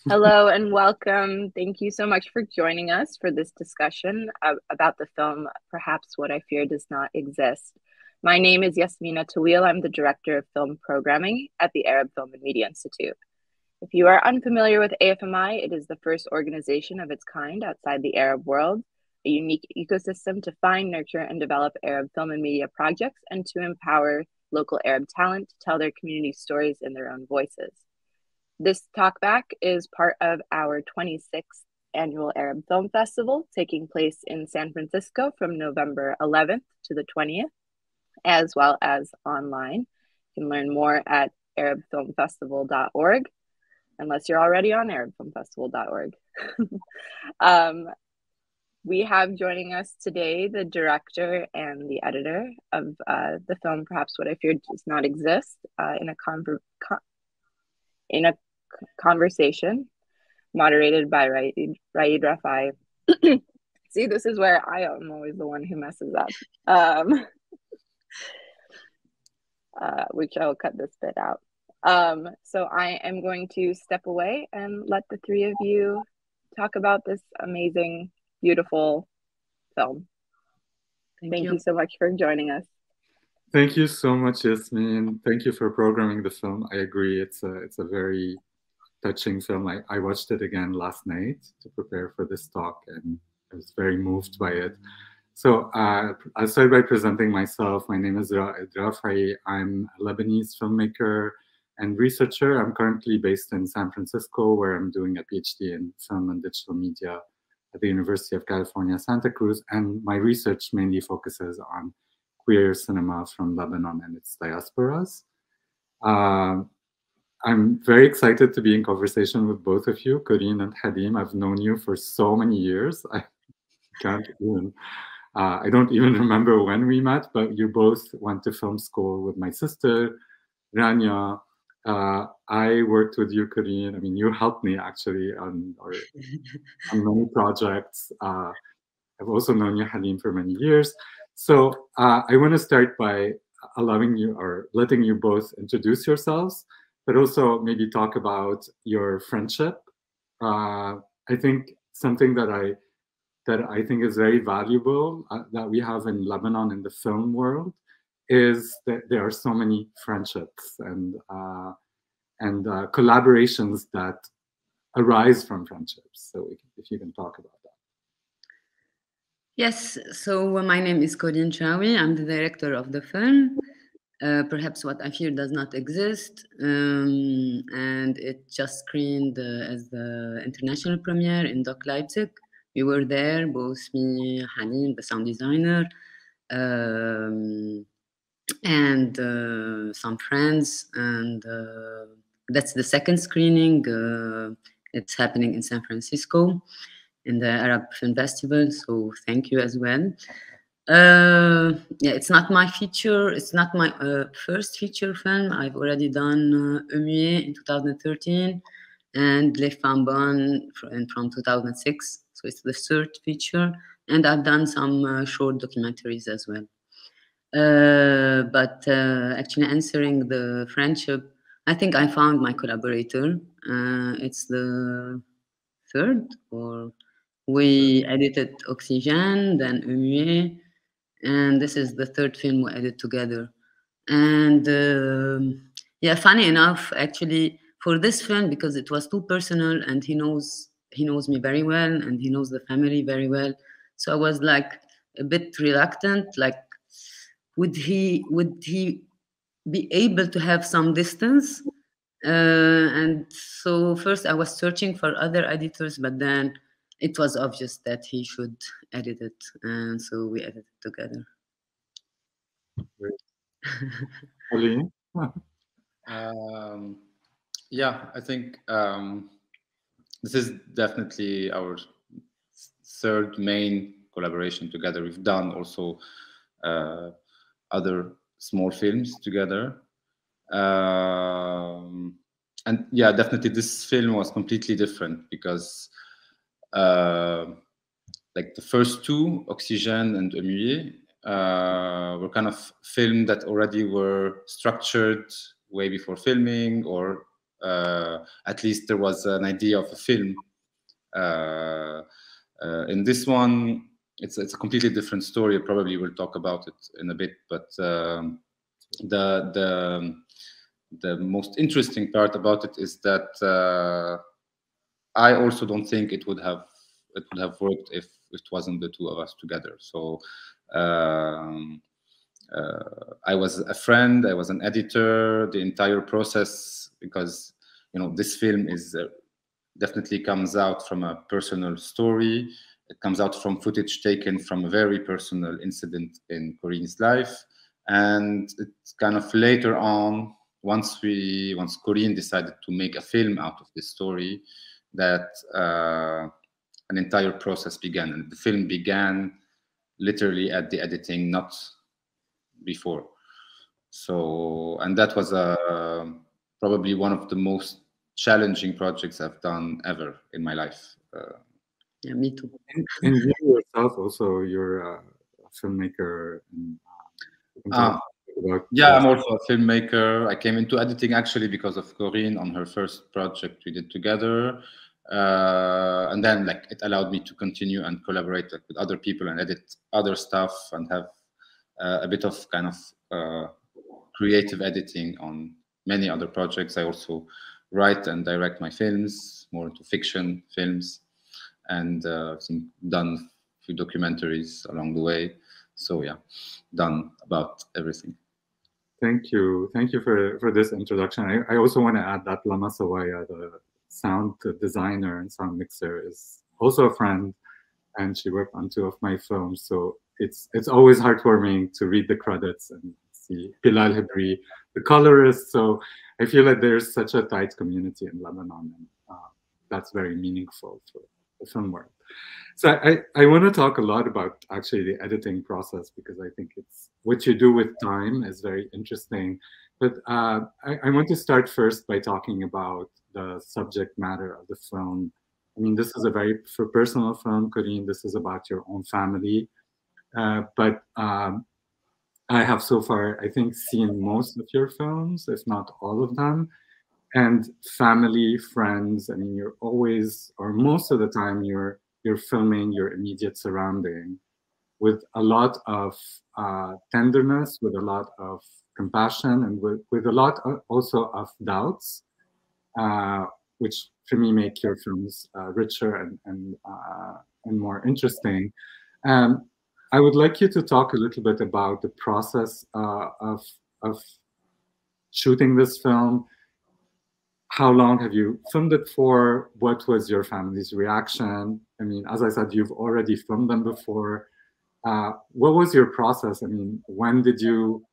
Hello and welcome. Thank you so much for joining us for this discussion about the film Perhaps What I Fear Does Not Exist. My name is Yasmina Tawil. I'm the Director of Film Programming at the Arab Film and Media Institute. If you are unfamiliar with AFMI, it is the first organization of its kind outside the Arab world, a unique ecosystem to find, nurture, and develop Arab film and media projects and to empower local Arab talent to tell their community stories in their own voices. This talkback is part of our 26th annual Arab Film Festival, taking place in San Francisco from November 11th to the 20th, as well as online. You can learn more at arabfilmfestival.org, unless you're already on arabfilmfestival.org. We have joining us today the director and the editor of the film Perhaps What I Fear Does Not Exist in a conversation moderated by Raed Raefi. See, this is where I am always the one who messes up, which I'll cut this bit out. So I am going to step away and let the three of you talk about this amazing, beautiful film. Thank you so much for joining us. Thank you so much, Yasmin. Thank you for programming the film. I agree, it's a very touching film. I watched it again last night to prepare for this talk, and I was very moved by it. So I'll start by presenting myself. My name is Raed Raefi. I'm a Lebanese filmmaker and researcher. I'm currently based in San Francisco, where I'm doing a PhD in film and digital media at the University of California, Santa Cruz. And my research mainly focuses on queer cinema from Lebanon and its diasporas. I'm very excited to be in conversation with both of you, Corine and Halim. I've known you for so many years. I don't even remember when we met, but you both went to film school with my sister, Rania. I worked with you, Corine. I mean, you helped me actually on many projects. I've also known you, Halim, for many years. So I want to start by allowing you or letting you both introduce yourselves, but also maybe talk about your friendship. I think something that I think is very valuable that we have in Lebanon in the film world is that there are so many friendships and collaborations that arise from friendships. So if you can talk about that. Yes, so my name is Corine Shawi. I'm the director of the film. Perhaps What I Fear Does Not Exist, and it just screened as the international premiere in Doc Leipzig. We were there, both me, Halim, the sound designer, and some friends, and that's the second screening. It's happening in San Francisco in the Arab Film Festival, so thank you as well. Yeah, it's not my feature. It's not my first feature film. I've already done Muet in 2013 and Les Femmes from 2006. So it's the third feature, and I've done some short documentaries as well. But actually, answering the friendship, I think I found my collaborator. It's the third, or we edited Oxygen, then Muet. And this is the third film we edited together. And yeah, funny enough, actually, for this film, because it was too personal, and he knows me very well, and he knows the family very well. So I was like a bit reluctant, like, would he be able to have some distance? And so first I was searching for other editors, but then it was obvious that he should edit it, and so we edited together. Yeah, I think this is definitely our third main collaboration together. We've done also other small films together. And yeah, definitely this film was completely different because like the first two, Oxygen and Muet, were kind of films that already were structured way before filming, or at least there was an idea of a film. In this one, it's a completely different story. Probably we'll talk about it in a bit, but the most interesting part about it is that I also don't think it would have worked if it wasn't the two of us together. So I was a friend, I was an editor, the entire process, because this film is definitely comes out from a personal story. It comes out from footage taken from a very personal incident in Corine's life, and it's kind of later on, once Corine decided to make a film out of this story, that an entire process began, and the film began literally at the editing, not before. So, and that was probably one of the most challenging projects I've done ever in my life. Yeah, me too. And you yourself also, you're a filmmaker. Yeah, I'm also a filmmaker. I came into editing actually because of Corine on her first project we did together. And then it allowed me to continue and collaborate with other people and edit other stuff and have a bit of kind of creative editing on many other projects. I also write and direct my films, more into fiction films, and I think done a few documentaries along the way. So yeah, done about everything. Thank you for this introduction. I also want to add that Lama Sawaya, the sound designer and sound mixer, is also a friend, and she worked on 2 of my films. So it's always heartwarming to read the credits and see Bilal Hebri, the colorist. So I feel that there's such a tight community in Lebanon, and that's very meaningful for the film world. So I want to talk a lot about actually the editing process, because I think it's what you do with time is very interesting. But I want to start first by talking about the subject matter of the film. I mean, this is a very personal film, Corine. This is about your own family. But I have so far, I think, seen most of your films, if not all of them. And family, friends, I mean, you're always, or most of the time, you're filming your immediate surrounding with a lot of tenderness, with a lot of compassion, and with a lot also of doubts, which for me make your films richer and more interesting. I would like you to talk a little bit about the process of shooting this film. How long have you filmed it for? What was your family's reaction? I mean, as I said, you've already filmed them before. What was your process? I mean, when did you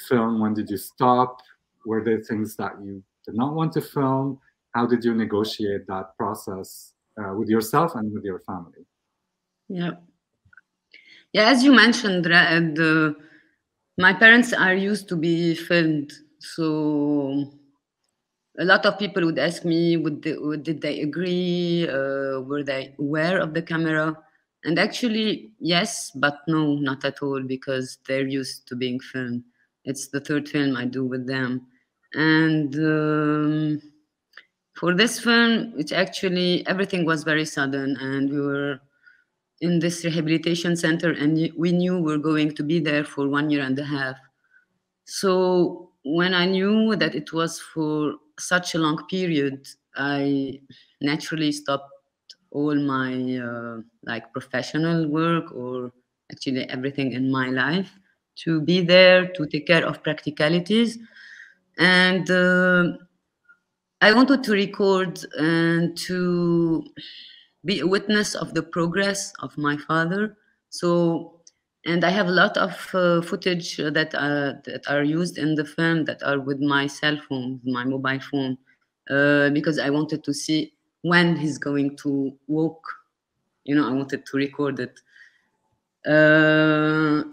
film? When did you stop? Were there things that you did not want to film? How did you negotiate that process with yourself and with your family? Yeah. Yeah, as you mentioned, Raed, my parents are used to be filmed. So a lot of people would ask me, did they agree? Were they aware of the camera? And actually, yes, but no, not at all, because they're used to being filmed. It's the 3rd film I do with them. And for this film, it's actually, everything was very sudden, and we were in this rehabilitation center, and we knew we were going to be there for 1.5 years. So when I knew that it was for such a long period, I naturally stopped all my professional work, or actually everything in my life, to be there to take care of practicalities. And I wanted to record and to be a witness of the progress of my father. So, and I have a lot of footage that are used in the film that are with my cell phone, my mobile phone, because I wanted to see when he's going to walk. I wanted to record it.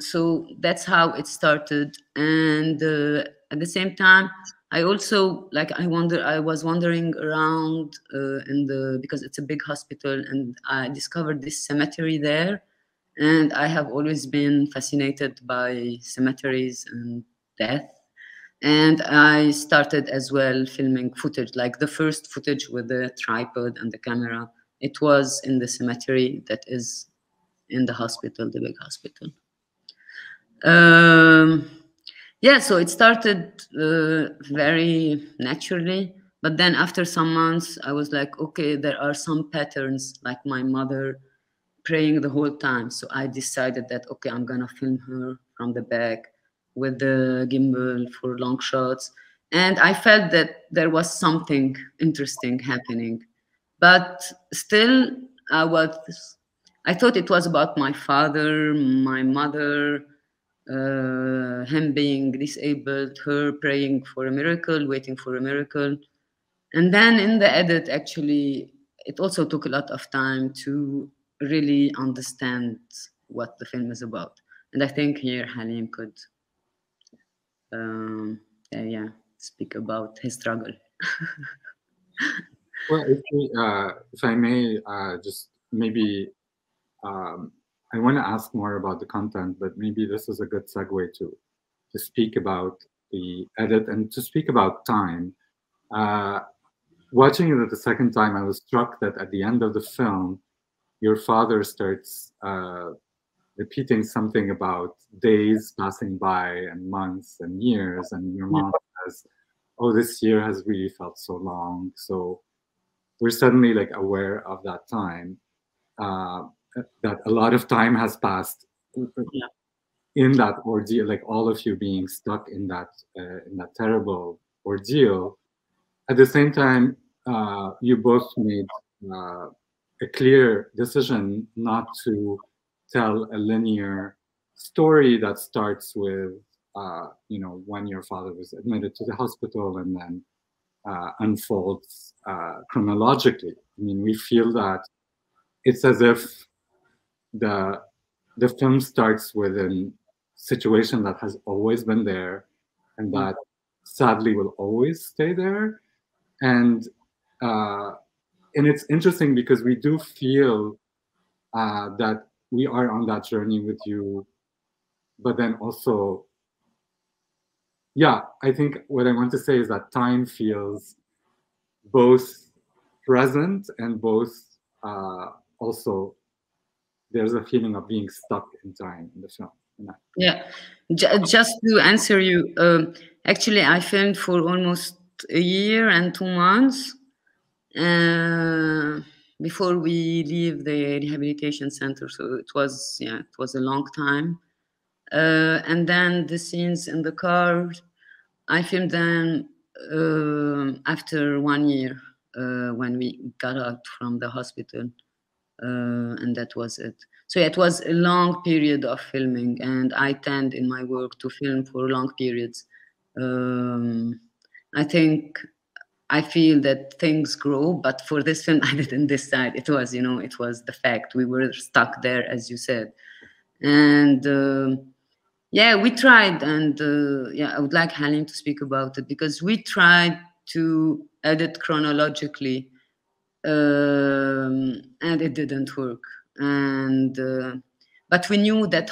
So that's how it started. And at the same time, I also I was wandering around because it's a big hospital, and I discovered this cemetery there. And I have always been fascinated by cemeteries and death. And I started as well filming footage, like the first footage with the tripod and the camera. It was in the cemetery that is in the hospital, the big hospital. Yeah, so it started very naturally. But then after some months, I was like, okay, there are some patterns, like my mother praying the whole time. So I decided that, okay, I'm gonna film her from the back with the gimbal for long shots. And I felt that there was something interesting happening. But still, I thought it was about my father, my mother, him being disabled, her praying for a miracle, waiting for a miracle. And then in the edit, actually, it also took a lot of time to really understand what the film is about. And I think here Halim could, yeah, speak about his struggle. Well, if I may, just maybe, I want to ask more about the content, but maybe this is a good segue to speak about the edit and to speak about time. Watching it the second time, I was struck that at the end of the film, your father starts repeating something about days passing by and months and years, and your mom says, "Oh, this year has really felt so long." So we're suddenly like aware of that time, that a lot of time has passed in that ordeal, like all of you being stuck in that terrible ordeal. At the same time, you both made a clear decision not to tell a linear story that starts with, when your father was admitted to the hospital and then unfolds chronologically. I mean, we feel that it's as if the film starts with a situation that has always been there and that sadly will always stay there. And it's interesting because we do feel that we are on that journey with you, but then also, yeah, I think what I want to say is that time feels both present and both also there's a feeling of being stuck in time in the film. Yeah, just to answer you, actually I filmed for almost a year and 2 months before we leave the rehabilitation center. So it was a long time. And then the scenes in the car, I filmed them after 1 year when we got out from the hospital, and that was it. So it was a long period of filming, and I tend in my work to film for long periods. I feel that things grow, but for this film, I didn't decide. It was, it was the fact. We were stuck there, as you said. And yeah, we tried. And I would like Halim to speak about it, because we tried to edit chronologically, and it didn't work. And but we knew that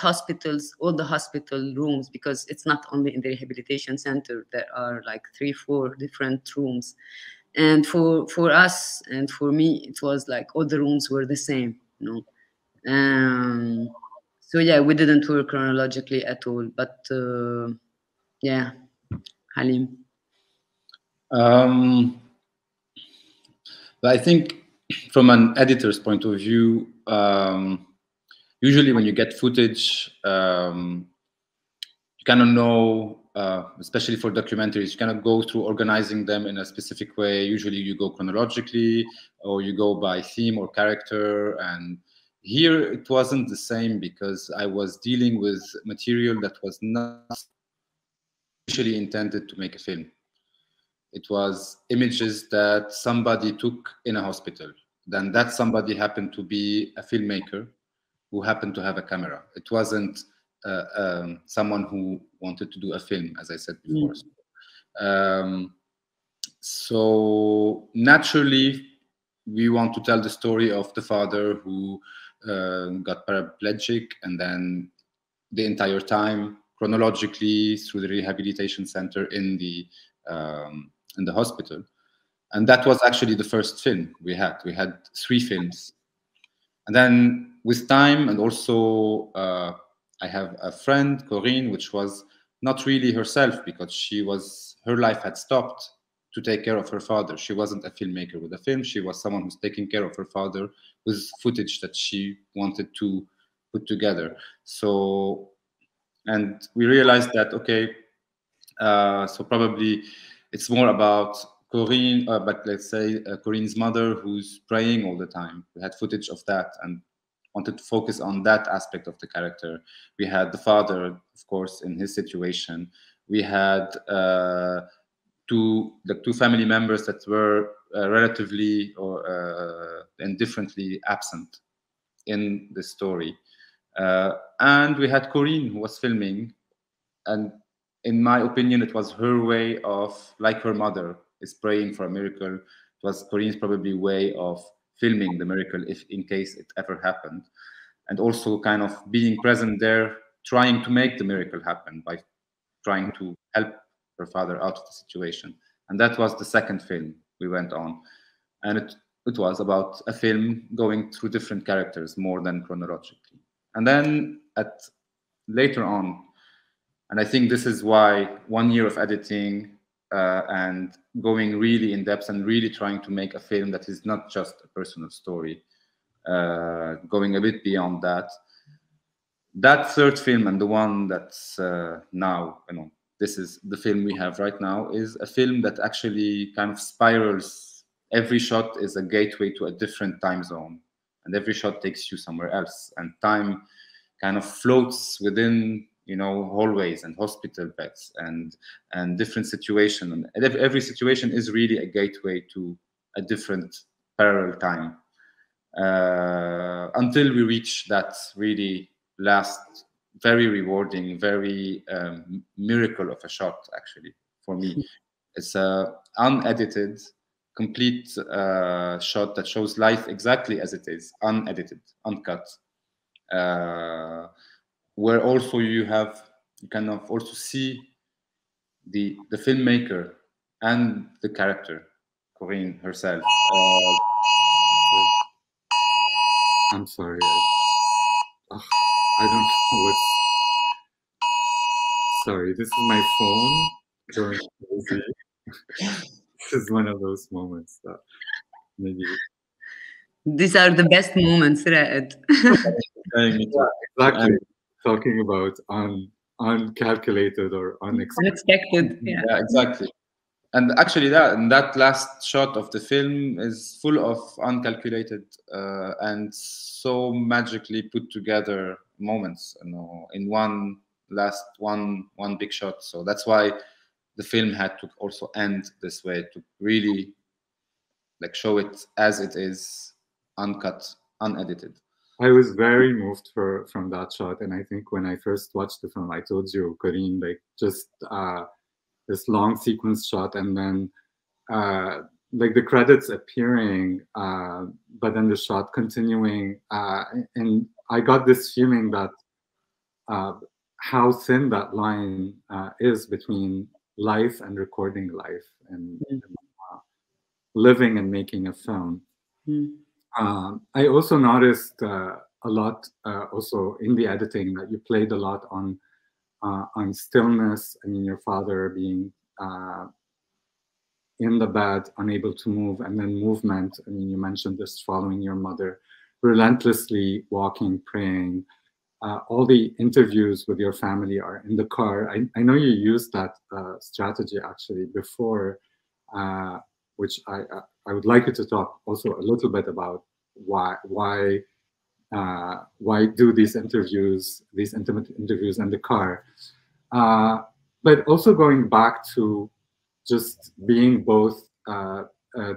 all the hospital rooms, because it's not only in the rehabilitation center, there are like 3-4 different rooms. And for us and for me, it was like all the rooms were the same, so yeah, we didn't work chronologically at all. But yeah, Halim. I think from an editor's point of view, usually when you get footage, you cannot know, especially for documentaries, you cannot go through organizing them in a specific way. Usually you go chronologically, or you go by theme or character. And here it wasn't the same, because I was dealing with material that was not initially intended to make a film. It was images that somebody took in a hospital. Then that somebody happened to be a filmmaker who happened to have a camera. It wasn't someone who wanted to do a film, as I said before. So naturally, we want to tell the story of the father who got paraplegic, and then the entire time, chronologically through the rehabilitation center in the hospital. And that was actually the first film we had. We had 3 films. And then with time, and also I have a friend, Corine, which was not really herself, because her life had stopped to take care of her father. She wasn't a filmmaker with a film. She was someone who's taking care of her father with footage that she wanted to put together. So, and we realized that, okay, so probably it's more about Corine, but let's say Corine's mother, who's praying all the time. We had footage of that and wanted to focus on that aspect of the character. We had the father, of course, in his situation. We had the two family members that were relatively or indifferently absent in the story. And we had Corine, who was filming. And in my opinion, it was her way of, like her mother is praying for a miracle, it was Corine's probably way of filming the miracle if in case it ever happened. And also kind of being present there, trying to make the miracle happen by trying to help her father out of the situation. And that was the second film we went on. And it was about a film going through different characters more than chronologically. And then later on, and I think this is why 1 year of editing and going really in depth and really trying to make a film that is not just a personal story, going a bit beyond that. That third film, and the one that's now, this is the film we have right now, is a film that actually kind of spirals. Every shot is a gateway to a different time zone, and every shot takes you somewhere else, and time kind of floats within, hallways and hospital beds and different situations. And every situation is really a gateway to a different parallel time until we reach that really last, very rewarding, very miracle of a shot, actually, for me. It's a unedited, complete shot that shows life exactly as it is, unedited, uncut. Where also you kind of also see the filmmaker and the character, Corine herself. I'm sorry. I don't know what's... Sorry, this is my phone going crazy. This is one of those moments that maybe... These are the best moments, Raed. Exactly. Talking about uncalculated or unexpected. Yeah, exactly. And actually, that last shot of the film is full of uncalculated and so magically put together moments, in one big shot. So that's why the film had to also end this way, to really show it as it is, uncut, unedited. I was very moved from that shot, and I think when I first watched the film, I told you, Corine, just this long sequence shot, and then the credits appearing, but then the shot continuing, and I got this feeling that how thin that line is between life and recording life, and living and making a film. I also noticed a lot, also in the editing, that you played a lot on stillness. I mean, your father being in the bed, unable to move, and then movement. I mean, you mentioned this, following your mother, relentlessly walking, praying. All the interviews with your family are in the car. I know you used that strategy actually before, which I would like you to talk also a little bit about why do these interviews, these intimate interviews in the car, but also going back to just being both a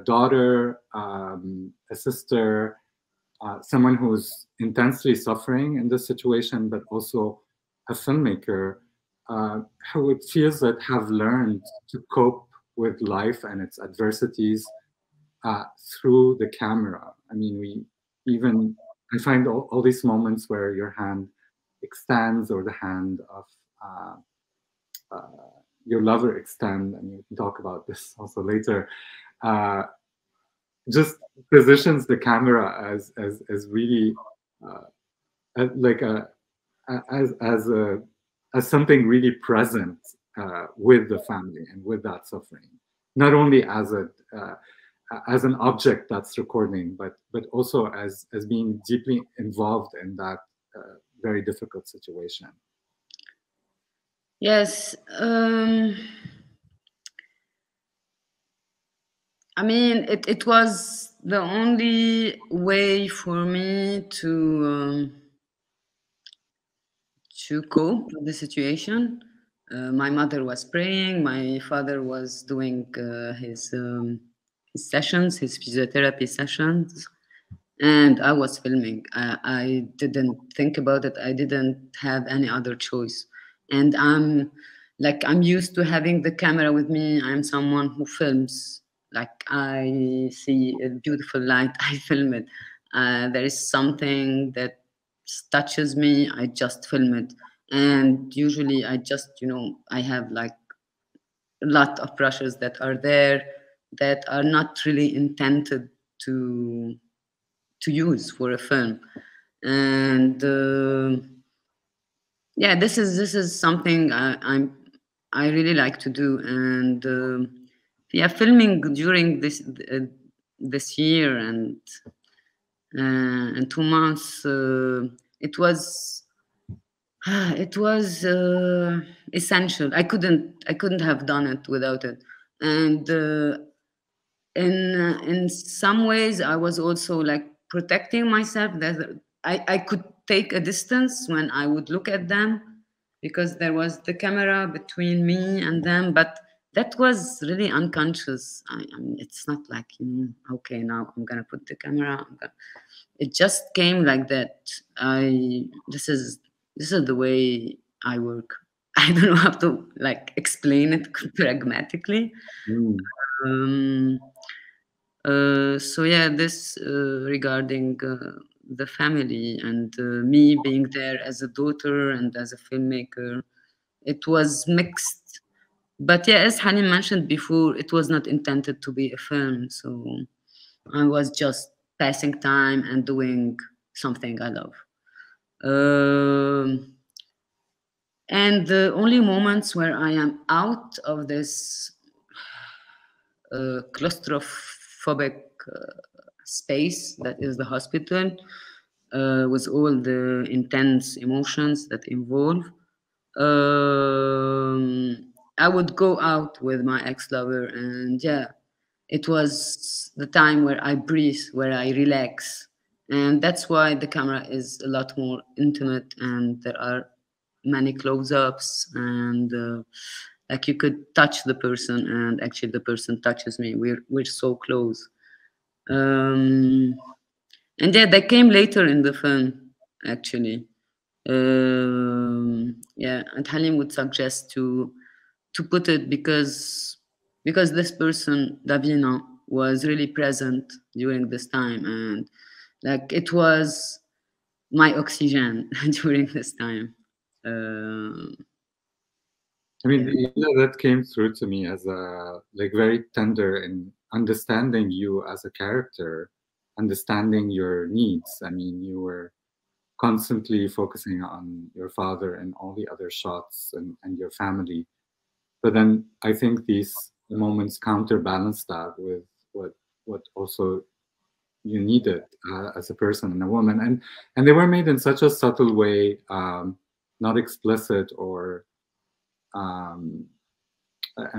daughter, a sister, someone who's intensely suffering in this situation, but also a filmmaker who it feels that have learned to cope with life and its adversities through the camera. I mean, I find all these moments where your hand extends, or the hand of your lover extend, and we can talk about this also later, just positions the camera as really like as something really present with the family and with that suffering, not only as an object that's recording, but also as being deeply involved in that very difficult situation. Yes. I mean, it was the only way for me to cope with the situation. My mother was praying. My father was doing his sessions, his physiotherapy sessions, and I was filming. I didn't think about it. I didn't have any other choice. And I'm used to having the camera with me. I'm someone who films. Like, I see a beautiful light, I film it. There is something that touches me, I just film it. And usually I just, I have like a lot of brushes that are there that are not really intended to use for a film. And yeah, this is something I really like to do. And yeah, filming during this year and 2 months, it was essential. I couldn't have done it without it. And in some ways, I was also like protecting myself, that I could take a distance when I would look at them, because there was the camera between me and them. But that was really unconscious. I mean, it's not like, okay, now I'm gonna put the camera. It just came like that. This is the way I work. I don't know how to like explain it pragmatically. So yeah, this regarding the family and me being there as a daughter and as a filmmaker, it was mixed. But yeah, as Halim mentioned before, it was not intended to be a film. So I was just passing time and doing something I love. And the only moments where I am out of this claustrophobic space that is the hospital, with all the intense emotions that involve, I would go out with my ex-lover, and yeah, it was the time where I breathe, where I relax. And that's why the camera is a lot more intimate, and there are many close-ups, and like you could touch the person, and actually the person touches me. We're so close. And yeah, that came later in the film, actually. Yeah, and Halim would suggest to put it because this person, Davina, was really present during this time, and like it was my oxygen during this time. I mean, that came through to me as a like very tender in understanding you as a character, understanding your needs. I mean, you were constantly focusing on your father and all the other shots and your family. But then I think these moments counterbalance that with what also you needed as a person and a woman, and they were made in such a subtle way, not explicit or. And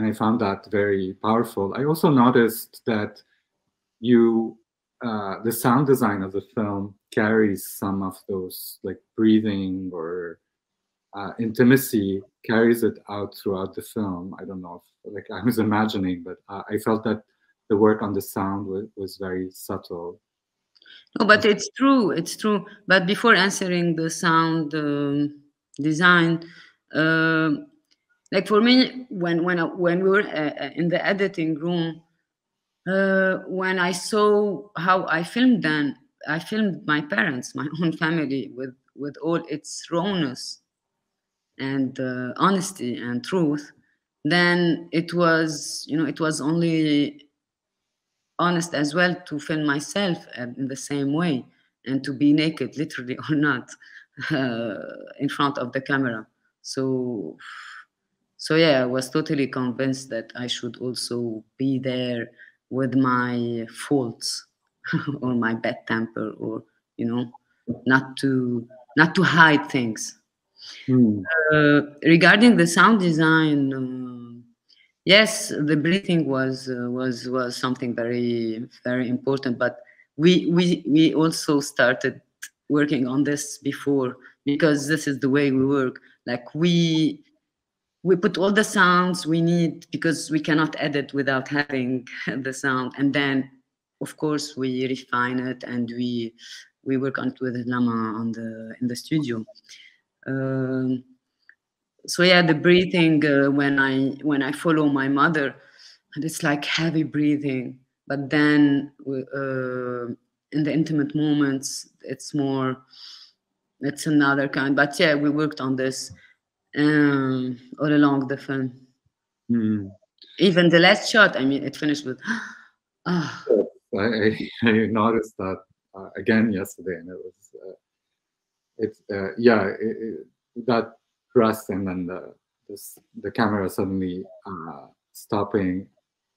I found that very powerful. I also noticed that the sound design of the film carries some of those like breathing or intimacy, carries it out throughout the film. I don't know if like I was imagining, but I felt that the work on the sound was very subtle. No, but it's true. It's true. But before answering the sound design, like for me, when we were in the editing room, when I saw how I filmed them, I filmed my parents, my own family, with all its rawness. and honesty and truth, then it was, you know, it was only honest as well to film myself in the same way, and to be naked, literally or not, in front of the camera. So yeah, I was totally convinced that I should also be there with my faults or my bad temper, or, you know, not to hide things. Regarding the sound design, yes, the breathing was something very, very important. But we also started working on this before, because this is the way we work. Like we put all the sounds we need, because we cannot edit without having the sound, and then of course we refine it, and we work on it with Lama in the studio. So yeah, the breathing, when I follow my mother, and it's like heavy breathing, but then in the intimate moments it's another kind. But yeah, we worked on this all along the film. Even the last shot, I mean, it finished with I noticed that again yesterday, and it was that thrust, and then the camera suddenly stopping.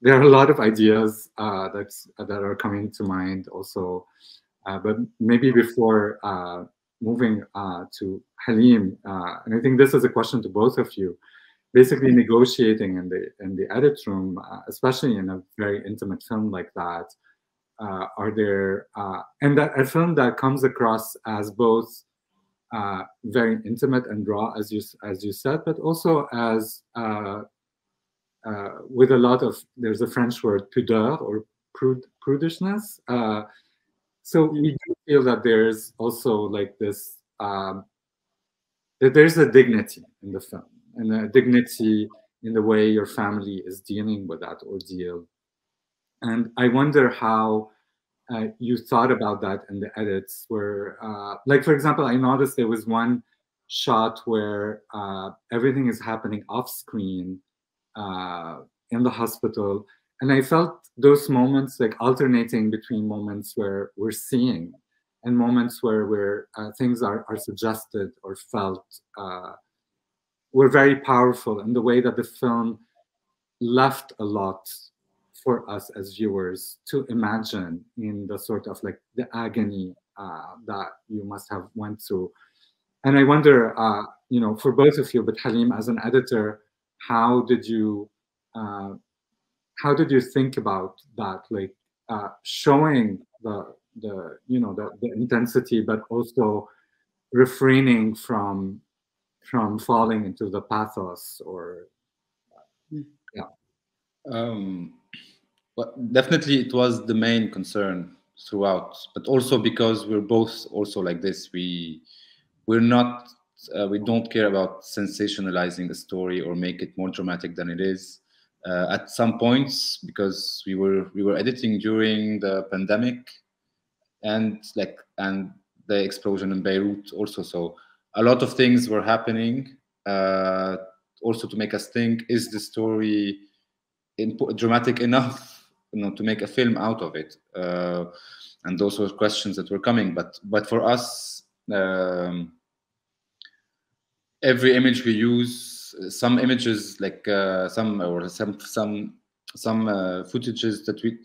There are a lot of ideas that are coming to mind also, but maybe before moving to Halim, and I think this is a question to both of you. Basically, negotiating in the edit room, especially in a very intimate film like that, are there and that a film that comes across as both very intimate and raw, as you said, but also as with a lot of, there's a French word, pudeur, or prudishness. So we do feel that there's also like this, that there's a dignity in the film, and a dignity in the way your family is dealing with that ordeal. And I wonder how you thought about that in the edits, where, like, for example, I noticed there was one shot where everything is happening off screen in the hospital. And I felt those moments like alternating between moments where we're seeing and moments where things are suggested or felt, were very powerful in the way that the film left a lot for us as viewers to imagine, in the sort of like the agony that you must have went through. And I wonder, you know, for both of you, but Halim, as an editor, how did you think about that, like showing the you know, the intensity, but also refraining from falling into the pathos, or well, definitely it was the main concern throughout, but also because we're both also like this. We're not we don't care about sensationalizing a story or make it more dramatic than it is. At some points, because we were editing during the pandemic, and the explosion in Beirut also, so a lot of things were happening, also to make us think, is the story dramatic enough, you know, to make a film out of it? And those were questions that were coming. But for us, every image we use, some images, like some footages that we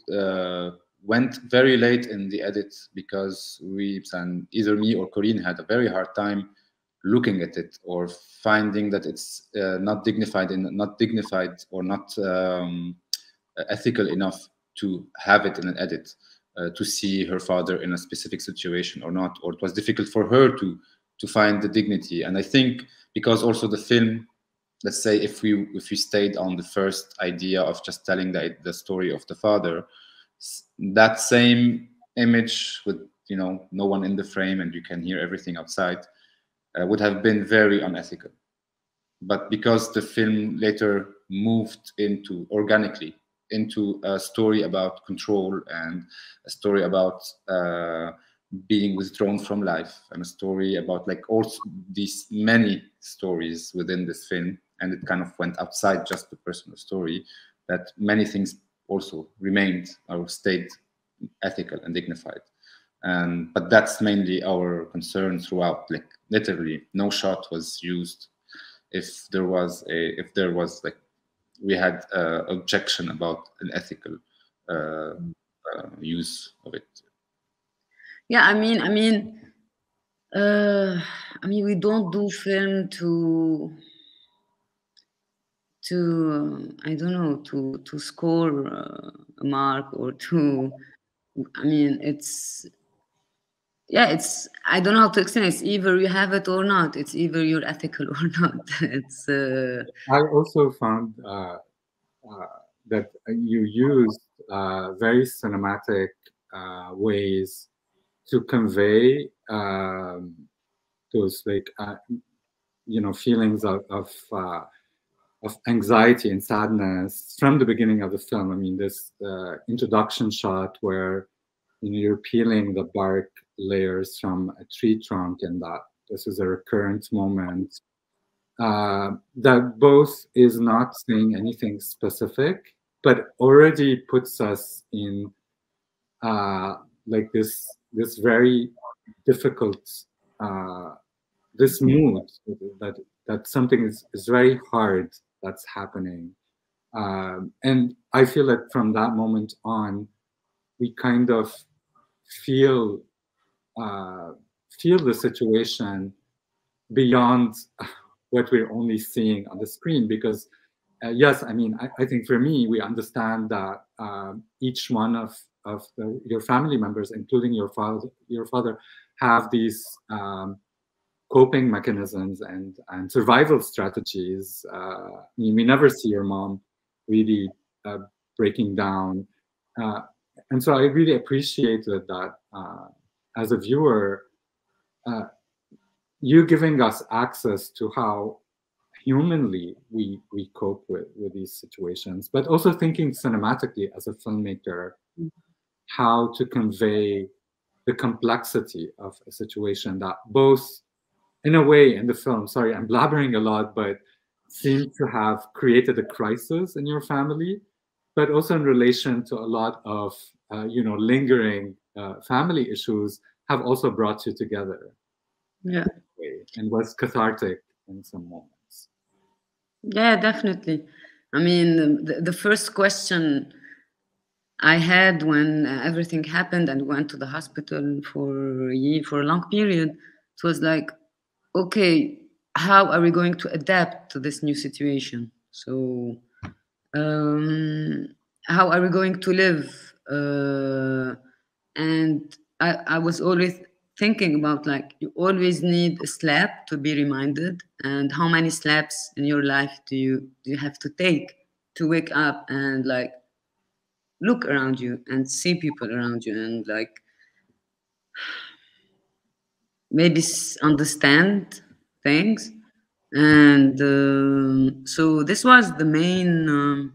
went very late in the edit, because either me or Corine had a very hard time looking at it, or finding that it's not dignified or not ethical enough to have it in an edit, to see her father in a specific situation or not, or it was difficult for her to find the dignity. And I think because also the film, let's say if we stayed on the first idea of just telling the story of the father, that same image with, you know, no one in the frame and you can hear everything outside, would have been very unethical. But because the film later moved organically into a story about control, and a story about being withdrawn from life, and a story about like also these many stories within this film, and it kind of went outside just the personal story, that many things also remained or stayed ethical and dignified. But that's mainly our concern throughout. Like literally, no shot was used. If there was like, we had objection about an ethical use of it. Yeah, I mean, we don't do film to I don't know, to score a mark or to. I mean, it's I don't know how to explain. It's either you have it or not. It's either you're ethical or not. It's. I also found that you used very cinematic ways to convey those like feelings of anxiety and sadness from the beginning of the film. I mean, this introduction shot where you're peeling the bark layers from a tree trunk, and that this is a recurrent moment that both is not saying anything specific, but already puts us in like this very difficult this mood that something is very hard that's happening, and I feel that from that moment on we kind of feel the situation beyond what we're only seeing on the screen, because yes, I mean, I think for me, we understand that each one of your family members, including your father, have these coping mechanisms and survival strategies. I mean, we never see your mom really breaking down, and so I really appreciated that as a viewer, you giving us access to how humanly we cope with these situations, but also thinking cinematically as a filmmaker, how to convey the complexity of a situation that both, in a way, in the film, sorry, I'm blabbering a lot, but seems to have created a crisis in your family, but also in relation to a lot of, lingering family issues have also brought you together. Yeah. And was cathartic in some moments. Yeah, definitely. I mean, the first question I had when everything happened and went to the hospital for a long period, it was like, okay, how are we going to adapt to this new situation? So, how are we going to live? And I was always thinking about, like, you always need a slap to be reminded, and how many slaps in your life do you have to take to wake up and like look around you and see people around you and like maybe understand things. And so this was the main.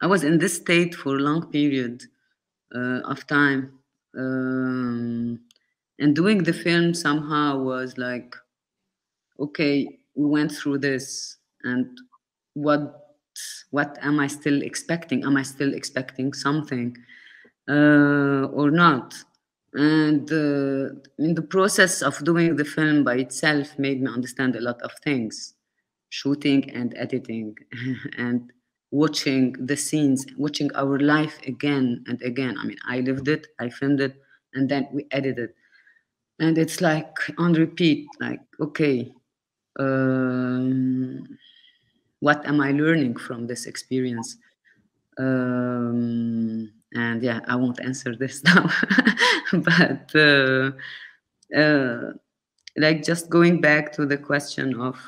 I was in this state for a long period of time, and doing the film somehow was like, okay, we went through this, and what am I still expecting? Am I still expecting something or not? And in the process of doing the film by itself made me understand a lot of things, shooting and editing and watching the scenes, watching our life again and again. I mean, I lived it, I filmed it, and then we edited. And it's like on repeat, like, okay, what am I learning from this experience? And yeah, I won't answer this now, but like just going back to the question of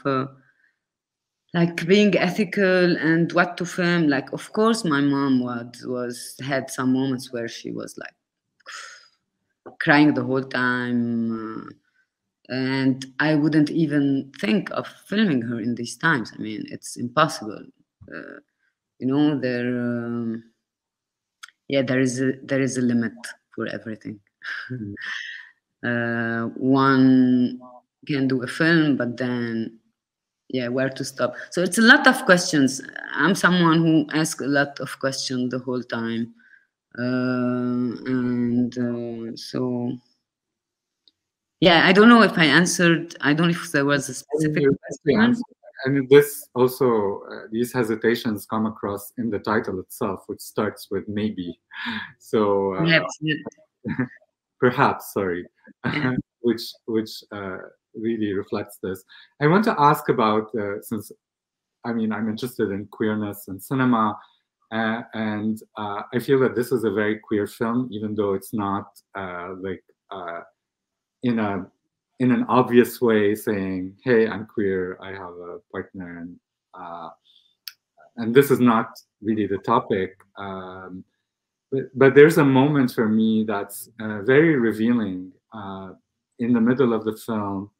like being ethical and what to film. Like, of course, my mom had some moments where she was like crying the whole time, and I wouldn't even think of filming her in these times. I mean, it's impossible. There is a limit for everything. one can do a film, but then, yeah, where to stop? So it's a lot of questions. I'm someone who asks a lot of questions the whole time. So, yeah, I don't know if I answered. I don't know if there was a specific question. And this also, these hesitations come across in the title itself, which starts with maybe. So perhaps, sorry, yeah. which really reflects this. I want to ask about, since I mean, I'm interested in queerness and cinema, and I feel that this is a very queer film, even though it's not like in an obvious way saying, "Hey, I'm queer, I have a partner," and this is not really the topic. But there's a moment for me that's very revealing in the middle of the film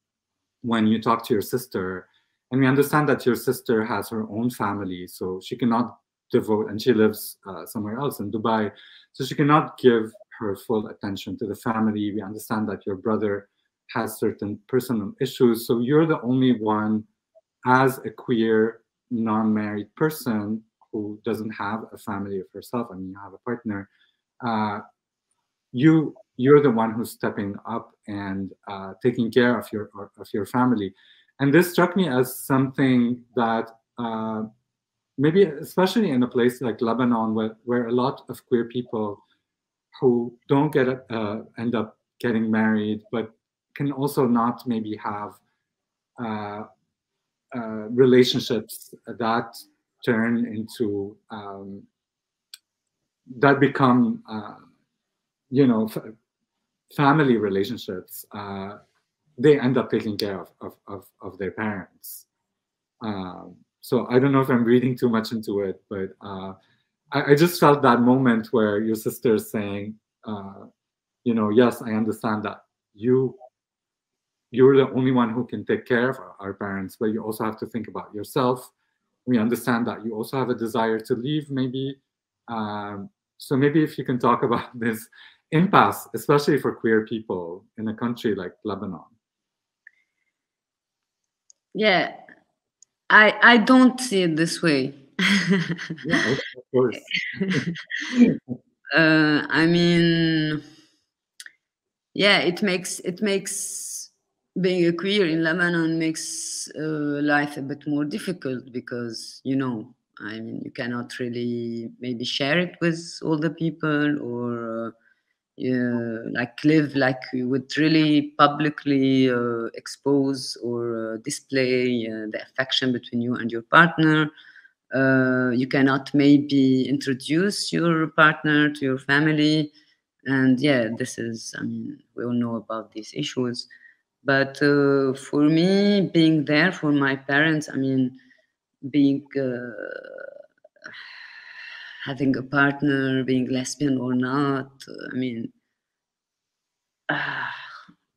when you talk to your sister, and we understand that your sister has her own family, so she cannot devote, and she lives somewhere else in Dubai, so she cannot give her full attention to the family. We understand that your brother has certain personal issues, so you're the only one as a queer non-married person who doesn't have a family of herself. I mean, you have a partner. You're the one who's stepping up and taking care of your family, and this struck me as something that maybe, especially in a place like Lebanon, where a lot of queer people who don't end up getting married, but can also not maybe have relationships that turn into that become family relationships. They end up taking care of their parents. So I don't know if I'm reading too much into it, but I just felt that moment where your sister is saying, yes, I understand that you're the only one who can take care of our parents, but you also have to think about yourself. We understand that you also have a desire to leave, maybe. So maybe if you can talk about this impasse, especially for queer people in a country like Lebanon. Yeah, I don't see it this way. Yeah, of course. I mean, yeah, it makes being a queer in Lebanon makes life a bit more difficult because, I mean, you cannot really maybe share it with all the people, or like live like you would really publicly expose or display the affection between you and your partner. You cannot maybe introduce your partner to your family. And yeah, this is, I mean, we all know about these issues. But for me, being there for my parents, I mean, being having a partner, being lesbian or not, I mean,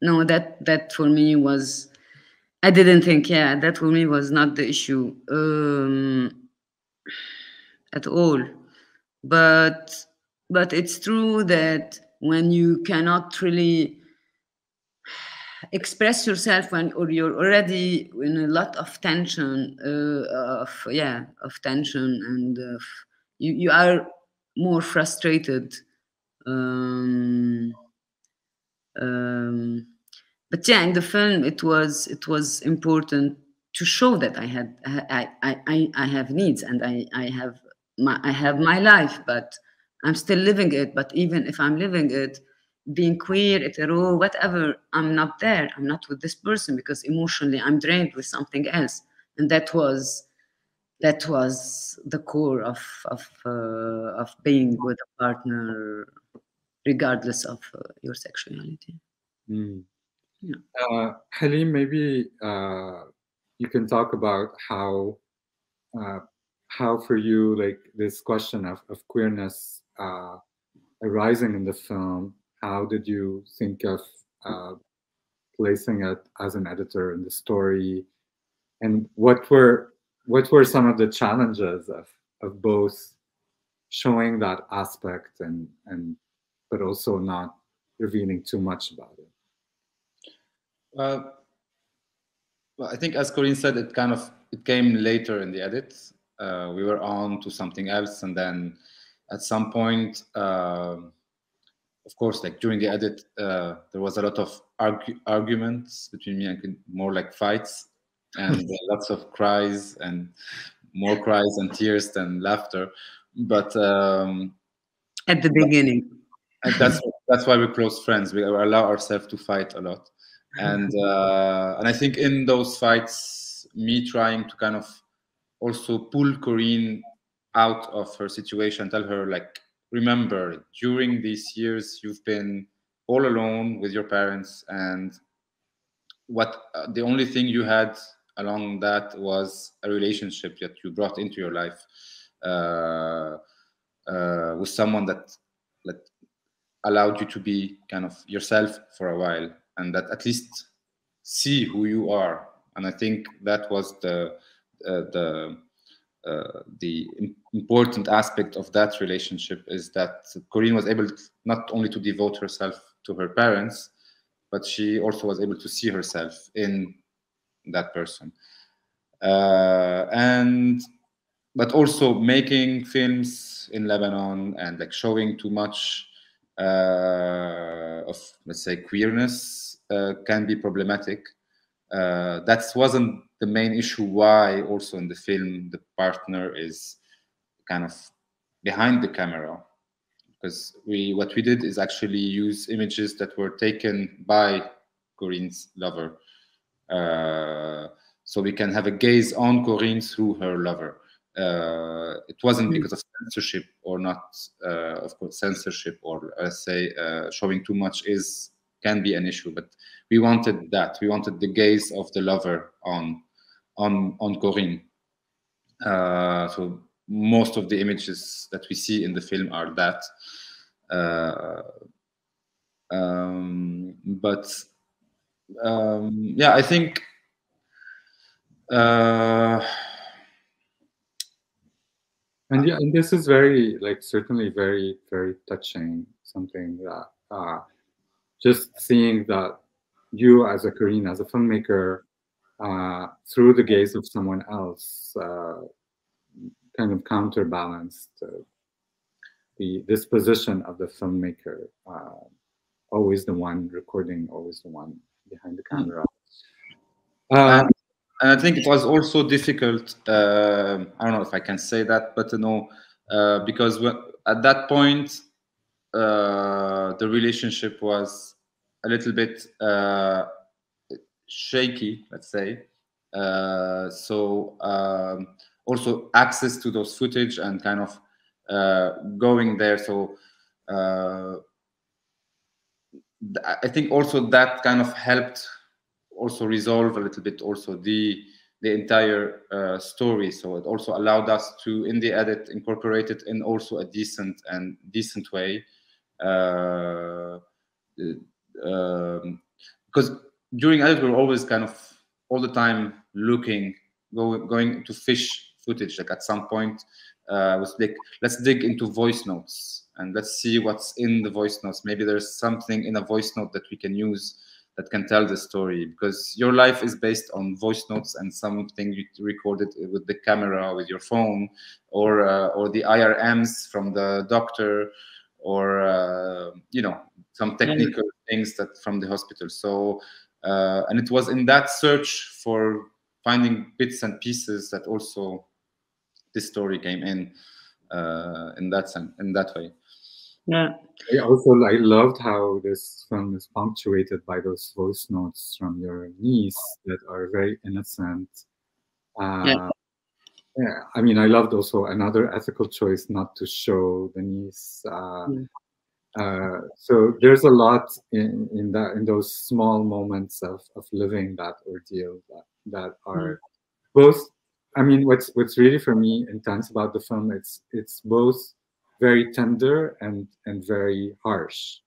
no, that for me was, I didn't think, yeah, that for me was not the issue at all. But it's true that when you cannot really express yourself or you're already in a lot of tension, of tension, and you are more frustrated. But yeah, in the film, it was important to show that I have needs, and I have my life, but I'm still living it. But even if I'm living it, being queer, hetero, whatever, I'm not there. I'm not with this person because emotionally I'm drained with something else, and that was the core of being with a partner, regardless of your sexuality. Mm. Yeah. Halim, maybe you can talk about how for you, like, this question of queerness arising in the film, how did you think of placing it as an editor in the story, and what were some of the challenges of both showing that aspect and but also not revealing too much about it? Well, I think, as Corine said, it came later in the edit. We were on to something else, and then at some point, of course, like during the edit, there was a lot of arguments between me and more like fights, and lots of cries, and more cries and tears than laughter. But at the beginning, and that's why we're close friends. We allow ourselves to fight a lot, and I think in those fights, me trying to kind of also pull Corine out of her situation, tell her, like, remember, during these years you've been all alone with your parents, and what the only thing you had along that was a relationship that you brought into your life with someone that allowed you to be kind of yourself for a while, and that at least see who you are. And I think that was the important aspect of that relationship, is that Corine was able not only to devote herself to her parents, but she also was able to see herself in that person. But also making films in Lebanon and like showing too much of, let's say, queerness can be problematic. That wasn't the main issue why also in the film the partner is kind of behind the camera, because what we did is actually use images that were taken by Corine's lover, so we can have a gaze on Corine through her lover. It wasn't because of censorship or not. Of course, censorship or let's say showing too much can be an issue, but we wanted that. We wanted the gaze of the lover on Corine. So most of the images that we see in the film are that. Yeah, I think and yeah, and this is very, like, certainly very, very touching. Something that just seeing that you as a Corine, as a filmmaker, through the gaze of someone else, kind of counterbalanced the disposition of the filmmaker, always the one recording, always the one behind the camera. And I think it was also difficult. I don't know if I can say that, but because at that point the relationship was a little bit shaky, let's say. So also access to those footage and kind of going there. So I think also that kind of helped also resolve a little bit also the entire story. So it also allowed us to, in the edit, incorporate it in also a decent way. Because during edit we're always kind of all the time going to fish footage. Like at some point was like, let's dig into voice notes and let's see what's in the voice notes. Maybe there's something in a voice note that we can use that can tell the story, because your life is based on voice notes and something you recorded with the camera, with your phone, or the IRMs from the doctor, or some technical things that from the hospital. So and it was in that search for finding bits and pieces that also this story came in that way. Yeah. I loved how this film is punctuated by those voice notes from your niece that are very innocent. Yeah, I mean, I loved also another ethical choice not to show the niece. So there's a lot in those small moments of living that ordeal that are both. I mean, what's really for me intense about the film, it's both very tender and very harsh.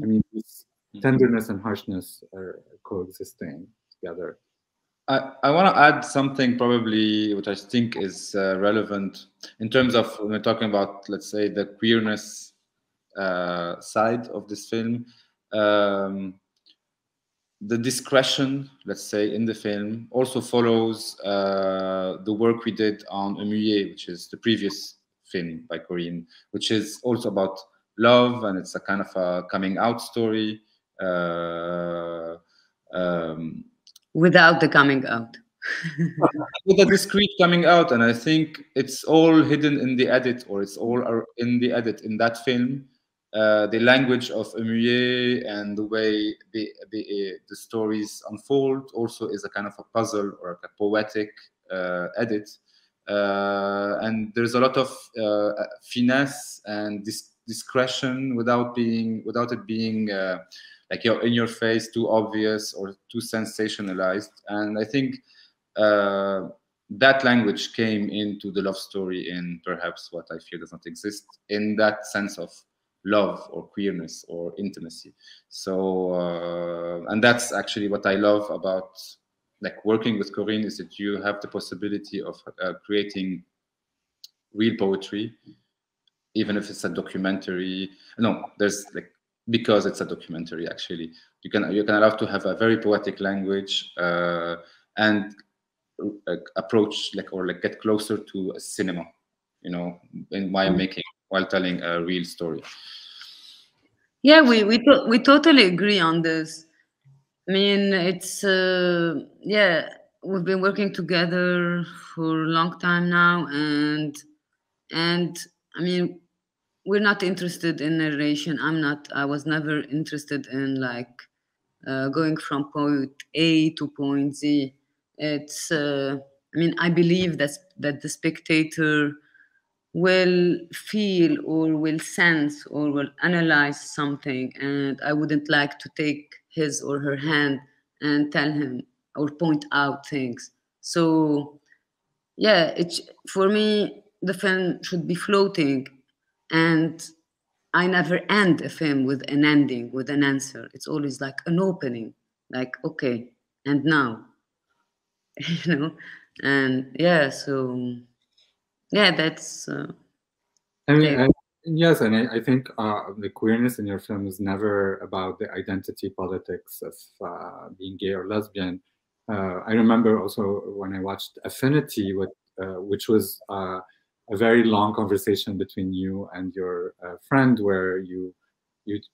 I mean, tenderness and harshness are coexisting together. I want to add something probably which I think is relevant in terms of when we're talking about, let's say, the queerness side of this film. the discretion, let's say, in the film also follows the work we did on Muet, which is the previous film by Corine, which is also about love, and it's a kind of a coming out story. Without the coming out. With a discreet coming out, and I think it's all hidden in the edit, or it's all in the edit in that film. The language of Muet and the way the stories unfold also is a kind of a puzzle or a poetic edit. And there's a lot of finesse and discretion without it being like you're in your face, too obvious or too sensationalized. And I think that language came into the love story in perhaps what I feel does not exist, in that sense of love or queerness or intimacy. So and that's actually what I love about like working with Corine, is that you have the possibility of creating real poetry, even if it's a documentary. No, there's like, because it's a documentary, actually you can allow to have a very poetic language and approach or get closer to a cinema, you know, while telling a real story. Yeah, we totally agree on this. I mean, it's yeah, we've been working together for a long time now, and I mean, we're not interested in narration. I was never interested in like going from point A to point Z. It's I mean, I believe that the spectator will feel or will sense or will analyze something, and I wouldn't like to take his or her hand and tell him or point out things. So yeah, it's, for me, the film should be floating, and I never end a film with an ending, with an answer. It's always like an opening, like, okay, and now, you know. And yeah, so yeah, that's I mean, yes, and I think the queerness in your film is never about the identity politics of being gay or lesbian. I remember also when I watched Affinity, which was a very long conversation between you and your friend, where you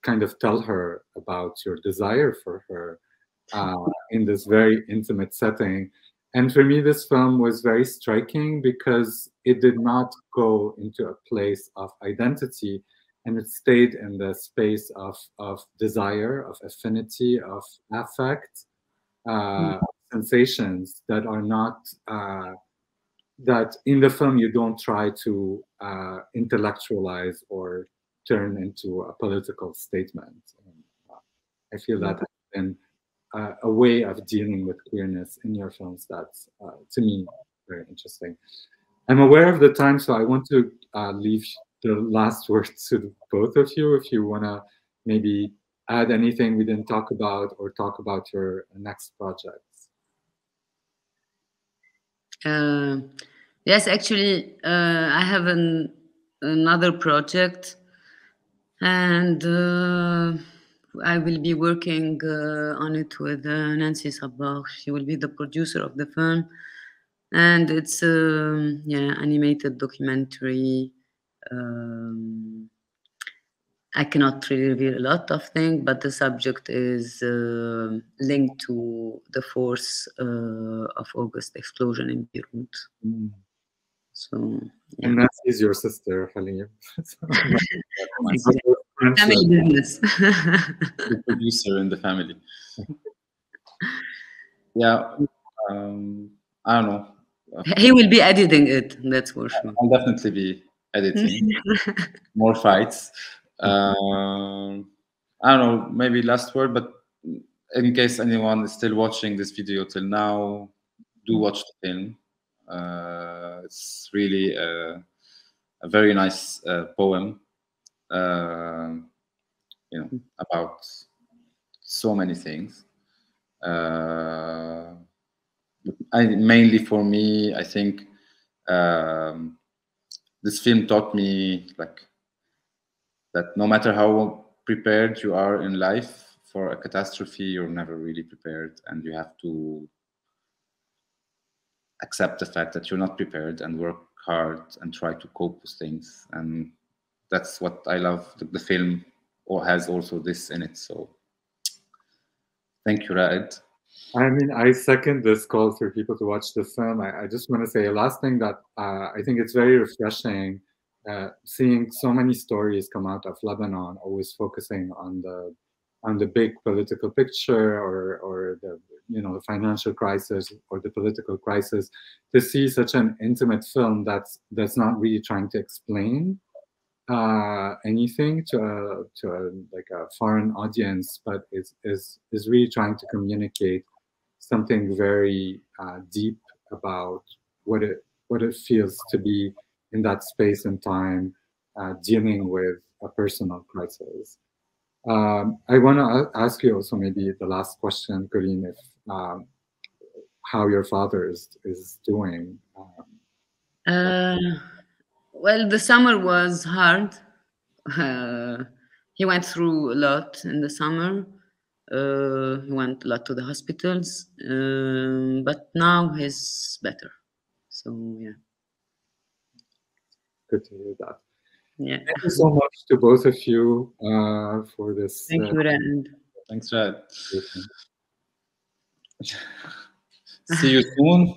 kind of tell her about your desire for her in this very intimate setting. And for me, this film was very striking because it did not go into a place of identity, and it stayed in the space of desire, of affinity, of affect, sensations that are not, that in the film you don't try to intellectualize or turn into a political statement. And, I feel that has been a way of dealing with queerness in your films that's, to me, very interesting. I'm aware of the time, so I want to leave the last word to both of you. If you want to maybe add anything we didn't talk about, or talk about your next projects. Yes, actually, I have another project, and I will be working on it with Nancy Sabbagh. She will be the producer of the film, and it's yeah, animated documentary. I cannot really reveal a lot of things, but the subject is linked to the 4th of August explosion in Beirut. So, yeah. And Nancy is your sister, Halim. Family business. The producer in the family. Yeah, I don't know. He will be editing it, that's for sure. I'll definitely be editing. More fights. I don't know, maybe last word, but in case anyone is still watching this video till now, do watch the film. It's really a very nice poem, you know, about so many things. Mainly for me, I think this film taught me like that no matter how prepared you are in life for a catastrophe, you're never really prepared, and you have to accept the fact that you're not prepared and work hard and try to cope with things. And that's what I love. The film has also this in it. So thank you, Raed. I mean, I second this call for people to watch the film. I just want to say a last thing that I think it's very refreshing seeing so many stories come out of Lebanon, always focusing on the big political picture or the the financial crisis or the political crisis. To see such an intimate film that's not really trying to explain anything to like a foreign audience, but is really trying to communicate something very deep about what it feels to be in that space and time, dealing with a personal crisis. I want to ask you also maybe the last question, Corine, if how your father is doing. Well, the summer was hard. He went through a lot in the summer. He went a lot to the hospitals, but now he's better. So yeah. Good to hear that. Yeah. Thank you so much to both of you for this. Thank you, Raed. Thanks, Raed. See you soon.